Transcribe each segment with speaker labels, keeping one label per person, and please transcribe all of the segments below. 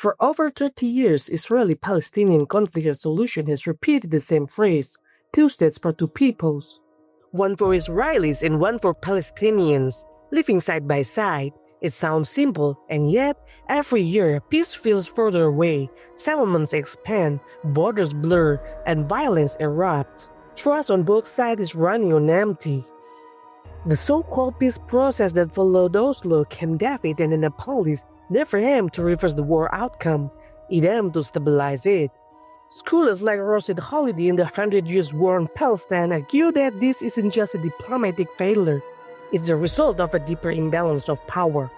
Speaker 1: For over 30 years, Israeli-Palestinian conflict resolution has repeated the same phrase, two states for two peoples. One for Israelis and one for Palestinians, living side by side. It sounds simple, and yet, every year, peace feels further away, settlements expand, borders blur, and violence erupts. Trust on both sides is running on empty. The so-called peace process that followed Oslo, Camp David, and Annapolis never aimed to reverse the war outcome, it aimed to stabilize it. Scholars like Rashid Khalidi in the 100 Years' War on Palestine argue that this isn't just a diplomatic failure, it's a result of a deeper imbalance of power.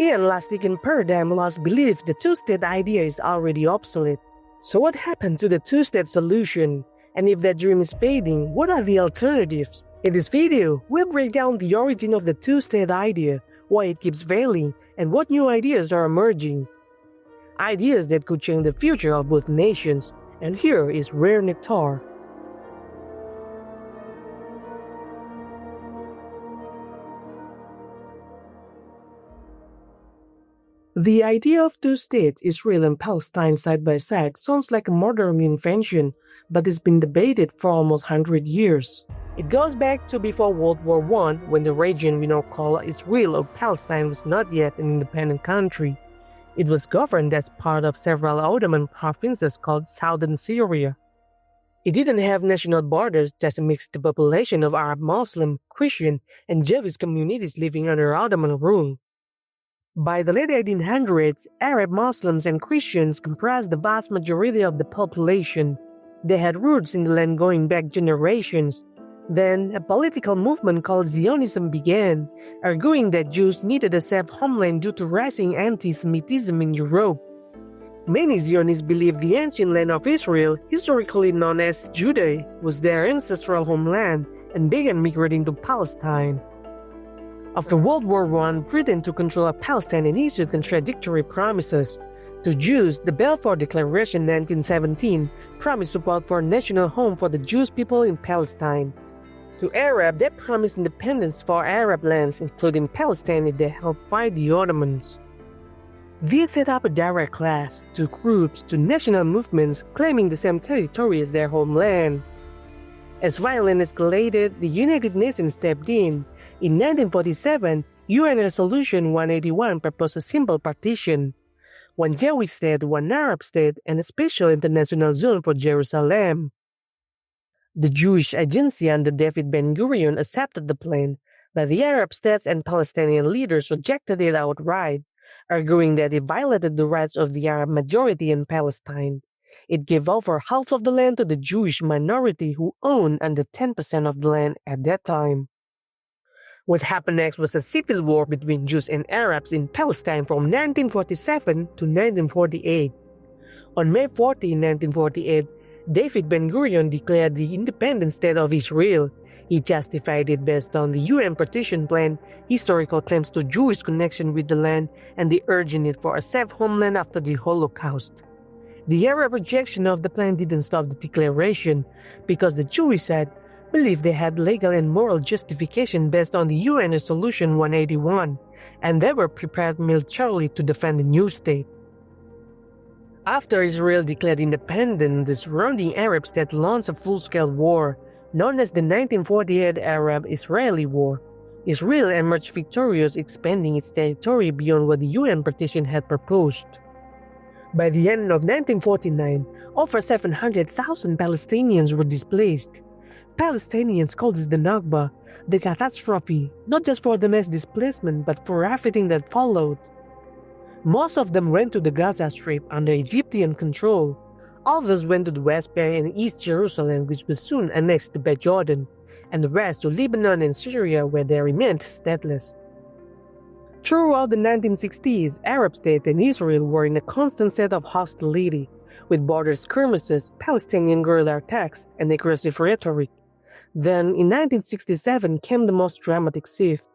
Speaker 1: Ian Lustick and Paradigm Loss believes the two-state idea is already obsolete. So what happened to the two-state solution? And if that dream is fading, what are the alternatives? In this video, we'll break down the origin of the two-state idea, why it keeps failing, and what new ideas are emerging. Ideas that could change the future of both nations. And here is rare Nectar. The idea of two states, Israel and Palestine side by side, sounds like a modern invention, but it's been debated for almost 100 years. It goes back to before World War I, when the region we now call Israel or Palestine was not yet an independent country. It was governed as part of several Ottoman provinces called Southern Syria. It didn't have national borders, just a mixed population of Arab, Muslim, Christian, and Jewish communities living under Ottoman rule. By the late 1800s, Arab Muslims and Christians comprised the vast majority of the population. They had roots in the land going back generations. Then, a political movement called Zionism began, arguing that Jews needed a safe homeland due to rising anti-Semitism in Europe. Many Zionists believed the ancient land of Israel, historically known as Judah, was their ancestral homeland and began migrating to Palestine. After World War I, Britain took control of Palestine and issued contradictory promises. To Jews, the Balfour Declaration 1917 promised support for a national home for the Jewish people in Palestine. To Arab, they promised independence for Arab lands, including Palestine, if they helped fight the Ottomans. These set up a direct clash, two groups, two national movements claiming the same territory as their homeland. As violence escalated, the United Nations stepped in. In 1947, UN Resolution 181 proposed a simple partition: one Jewish state, one Arab state, and a special international zone for Jerusalem. The Jewish Agency under David Ben-Gurion accepted the plan, but the Arab states and Palestinian leaders rejected it outright, arguing that it violated the rights of the Arab majority in Palestine. It gave over half of the land to the Jewish minority who owned under 10% of the land at that time. What happened next was a civil war between Jews and Arabs in Palestine from 1947 to 1948. On May 14, 1948, David Ben-Gurion declared the independent state of Israel. He justified it based on the UN Partition Plan, historical claims to Jewish connection with the land, and the urging need for a safe homeland after the Holocaust. The Arab rejection of the plan didn't stop the declaration, because the Jewish side believed they had legal and moral justification based on the UN Resolution 181, and they were prepared militarily to defend the new state. After Israel declared independence, the surrounding Arab states launched a full-scale war, known as the 1948 Arab-Israeli War. Israel emerged victorious, expanding its territory beyond what the UN partition had proposed. By the end of 1949, over 700,000 Palestinians were displaced. Palestinians called this the Nakba, the catastrophe, not just for the mass displacement but for everything that followed. Most of them ran to the Gaza Strip under Egyptian control. Others went to the West Bank and East Jerusalem, which was soon annexed by Jordan, and the rest to Lebanon and Syria, where they remained stateless. Throughout the 1960s, Arab states and Israel were in a constant state of hostility, with border skirmishes, Palestinian guerrilla attacks, and aggressive rhetoric. Then, in 1967 came the most dramatic shift.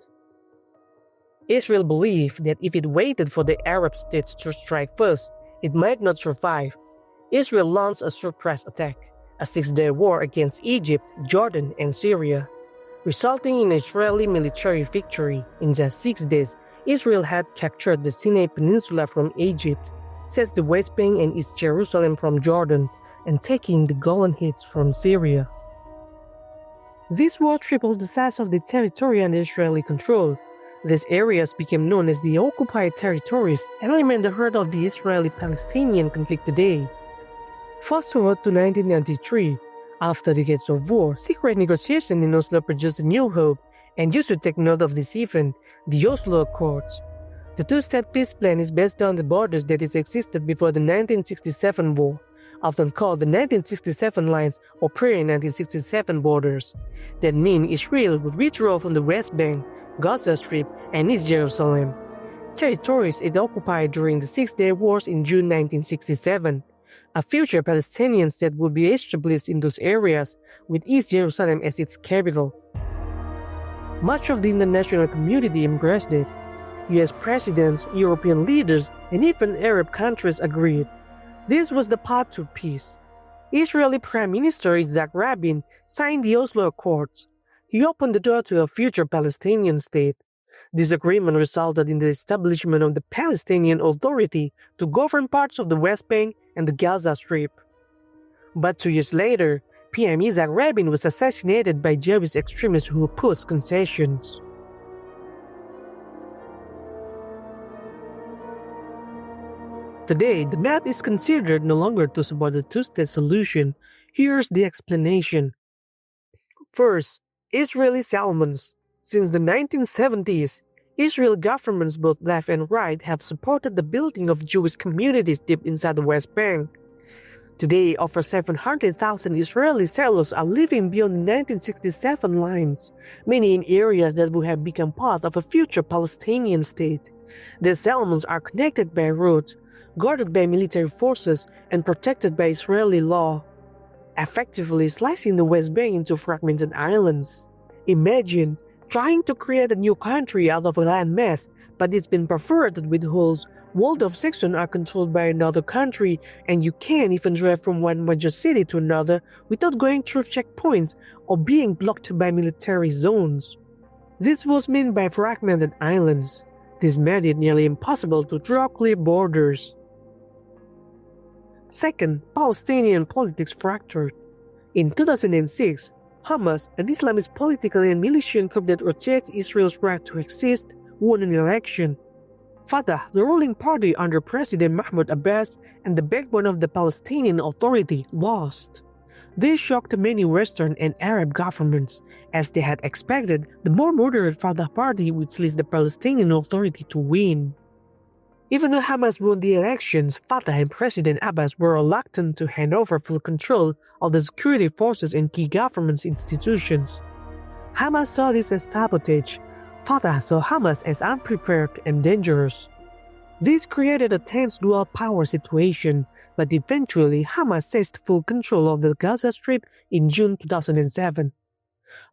Speaker 1: Israel believed that if it waited for the Arab states to strike first, it might not survive. Israel launched a surprise attack, a 6-day war against Egypt, Jordan, and Syria, resulting in an Israeli military victory. In just 6 days, Israel had captured the Sinai Peninsula from Egypt, sets the West Bank and East Jerusalem from Jordan, and taking the Golan Heights from Syria. This war tripled the size of the territory under Israeli control. These areas became known as the occupied territories and remain the heart of the Israeli-Palestinian conflict today. Fast forward to 1993. After decades of war, secret negotiations in Oslo produced a new hope, and you should take note of this event, the Oslo Accords. The two-state peace plan is based on the borders that existed before the 1967 war, often called the 1967 lines or pre-1967 borders. That means Israel would withdraw from the West Bank, Gaza Strip, and East Jerusalem, territories it occupied during the Six-Day Wars in June 1967. A future Palestinian state would be established in those areas, with East Jerusalem as its capital. Much of the international community embraced it. US presidents, European leaders, and even Arab countries agreed. This was the path to peace. Israeli Prime Minister Isaac Rabin signed the Oslo Accords. He opened the door to a future Palestinian state. This agreement resulted in the establishment of the Palestinian Authority to govern parts of the West Bank and the Gaza Strip. But 2 years later, PM Isaac Rabin was assassinated by Jewish extremists who opposed concessions. Today, the map is considered no longer to support the two-state solution. Here's the explanation. First, Israeli settlements. Since the 1970s, Israeli governments both left and right have supported the building of Jewish communities deep inside the West Bank. Today, over 700,000 Israeli settlers are living beyond the 1967 lines, many in areas that would have become part of a future Palestinian state. The settlements are connected by roads, guarded by military forces, and protected by Israeli law, effectively slicing the West Bank into fragmented islands. Imagine trying to create a new country out of a landmass, but it's been perforated with holes, walled off sections are controlled by another country, and you can't even drive from one major city to another without going through checkpoints or being blocked by military zones. This was meant by fragmented islands. This made it nearly impossible to draw clear borders. Second, Palestinian politics fractured. In 2006, Hamas, an Islamist political and militant group that rejects Israel's right to exist, won an election. Fatah, the ruling party under President Mahmoud Abbas and the backbone of the Palestinian Authority, lost. This shocked many Western and Arab governments, as they had expected the more moderate Fatah party would seize the Palestinian Authority to win. Even though Hamas won the elections, Fatah and President Abbas were reluctant to hand over full control of the security forces and key government institutions. Hamas saw this as sabotage. Fatah saw Hamas as unprepared and dangerous. This created a tense dual power situation, but eventually Hamas seized full control of the Gaza Strip in June 2007.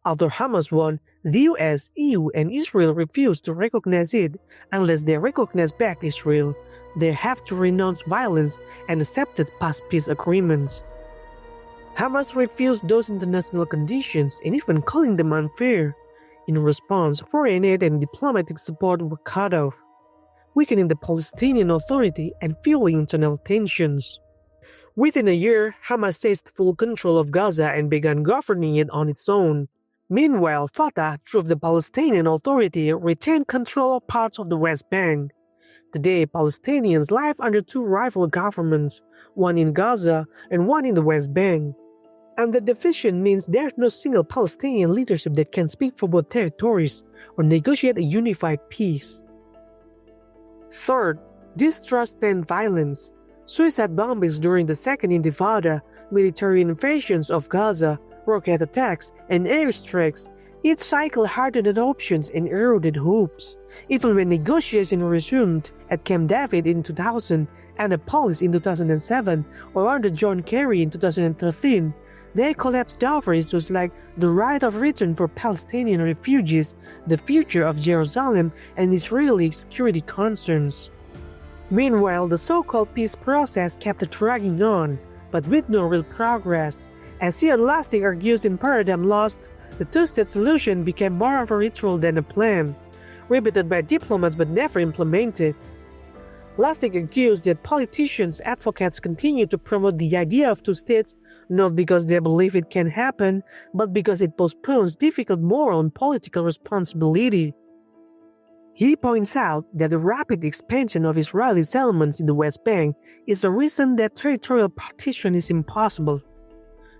Speaker 1: After Hamas won, the US, EU, and Israel refused to recognize it unless they recognize back Israel. They have to renounce violence and accepted past peace agreements. Hamas refused those international conditions and even calling them unfair. In response, foreign aid and diplomatic support were cut off, weakening the Palestinian Authority and fueling internal tensions. Within a year, Hamas seized full control of Gaza and began governing it on its own. Meanwhile, Fatah, through the Palestinian Authority, retained control of parts of the West Bank. Today, Palestinians live under two rival governments, one in Gaza and one in the West Bank. And the division means there's no single Palestinian leadership that can speak for both territories or negotiate a unified peace. Third, distrust and violence. Suicide bombings during the Second Intifada, military invasions of Gaza, rocket attacks, and airstrikes, each cycle hardened options and eroded hopes. Even when negotiations resumed at Camp David in 2000, Annapolis in 2007, or under John Kerry in 2013, they collapsed over issues like the right of return for Palestinian refugees, the future of Jerusalem, and Israeli security concerns. Meanwhile, the so-called peace process kept dragging on, but with no real progress. As UN Lustick argues in Paradigm Lost, the two-state solution became more of a ritual than a plan, repeated by diplomats but never implemented. Lustick argues that politicians' advocates continue to promote the idea of two states not because they believe it can happen, but because it postpones difficult moral and political responsibility. He points out that the rapid expansion of Israeli settlements in the West Bank is the reason that territorial partition is impossible.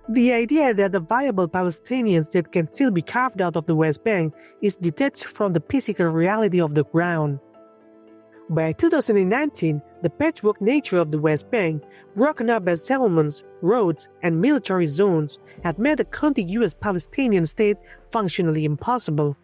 Speaker 1: The idea that a viable Palestinian state can still be carved out of the West Bank is detached from the physical reality of the ground. By 2019, the patchwork nature of the West Bank, broken up by settlements, roads, and military zones, had made a contiguous Palestinian state functionally impossible.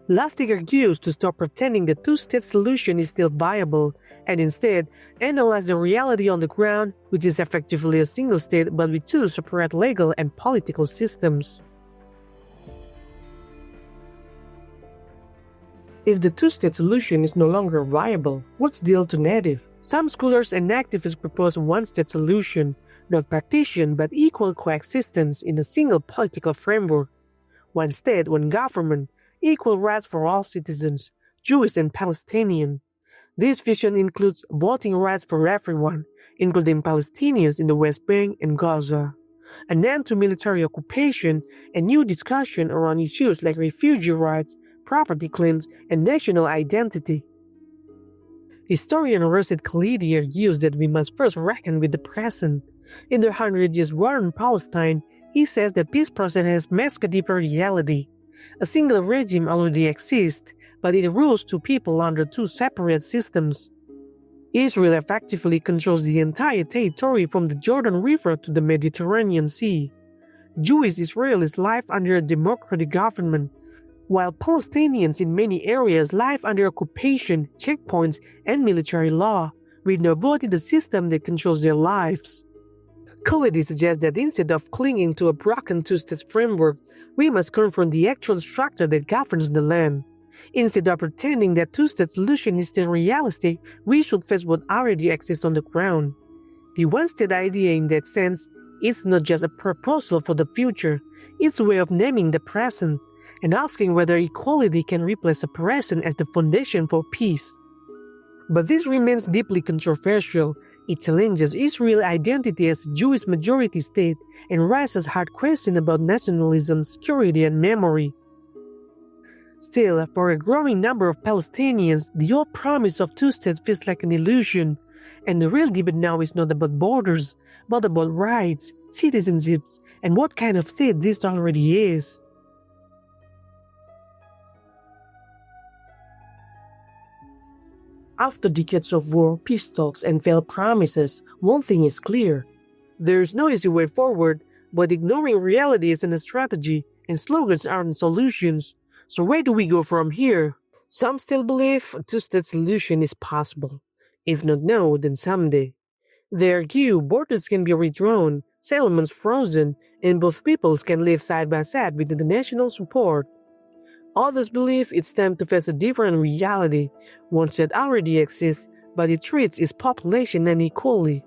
Speaker 1: Lustick argues to stop pretending the two-state solution is still viable, and instead analyze the reality on the ground, which is effectively a single state but with two separate legal and political systems. If the two-state solution is no longer viable, what's the alternative? Some scholars and activists propose a one-state solution, not partition but equal coexistence in a single political framework. One state, one government, equal rights for all citizens, Jewish and Palestinian. This vision includes voting rights for everyone, including Palestinians in the West Bank and Gaza, an end to military occupation, and new discussion around issues like refugee rights, property claims, and national identity. Historian Rashid Khalidi argues that we must first reckon with the present. In the 100 Years' War in Palestine, he says that peace process has masked a deeper reality. A single regime already exists, but it rules two people under two separate systems. Israel effectively controls the entire territory from the Jordan River to the Mediterranean Sea. Jewish Israelis live under a democratic government, while Palestinians in many areas live under occupation, checkpoints, and military law, with no vote in the system that controls their lives. Khalidi suggests that instead of clinging to a broken two-state framework, we must confront the actual structure that governs the land. Instead of pretending that two-state solution is still realistic, we should face what already exists on the ground. The one-state idea in that sense is not just a proposal for the future, it's a way of naming the present, and asking whether equality can replace the present as the foundation for peace. But this remains deeply controversial. It challenges Israel's identity as a Jewish majority state and raises hard questions about nationalism, security, and memory. Still, for a growing number of Palestinians, the old promise of two states feels like an illusion, and the real debate now is not about borders, but about rights, citizenships, and what kind of state this already is. After decades of war, peace talks, and failed promises, one thing is clear. There is no easy way forward, but ignoring reality isn't a strategy, and slogans aren't solutions. So where do we go from here? Some still believe a two-state solution is possible. If not now, then someday. They argue borders can be redrawn, settlements frozen, and both peoples can live side by side with international support. Others believe it's time to face a different reality, one that already exists, but it treats its population unequally.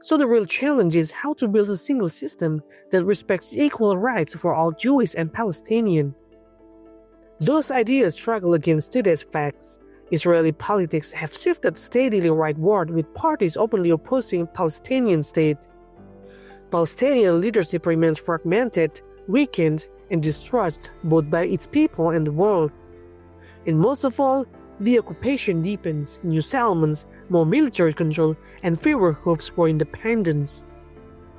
Speaker 1: So the real challenge is how to build a single system that respects equal rights for all Jewish and Palestinian. Those ideas struggle against today's facts. Israeli politics have shifted steadily rightward with parties openly opposing a Palestinian state. Palestinian leadership remains fragmented, weakened, and distrusted both by its people and the world. And most of all, the occupation deepens, new settlements, more military control, and fewer hopes for independence.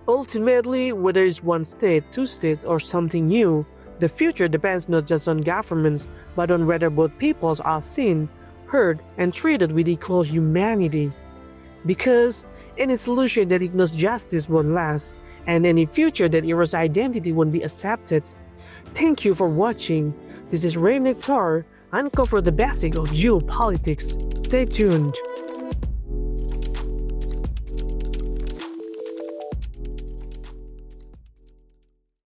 Speaker 1: Ultimately, whether it's one state, two states, or something new, the future depends not just on governments, but on whether both peoples are seen, heard, and treated with equal humanity. Because any solution that ignores justice won't last, and any future that erodes identity won't be accepted. Thank you for watching. This is Nectar. Uncover the basics of geopolitics. Stay tuned.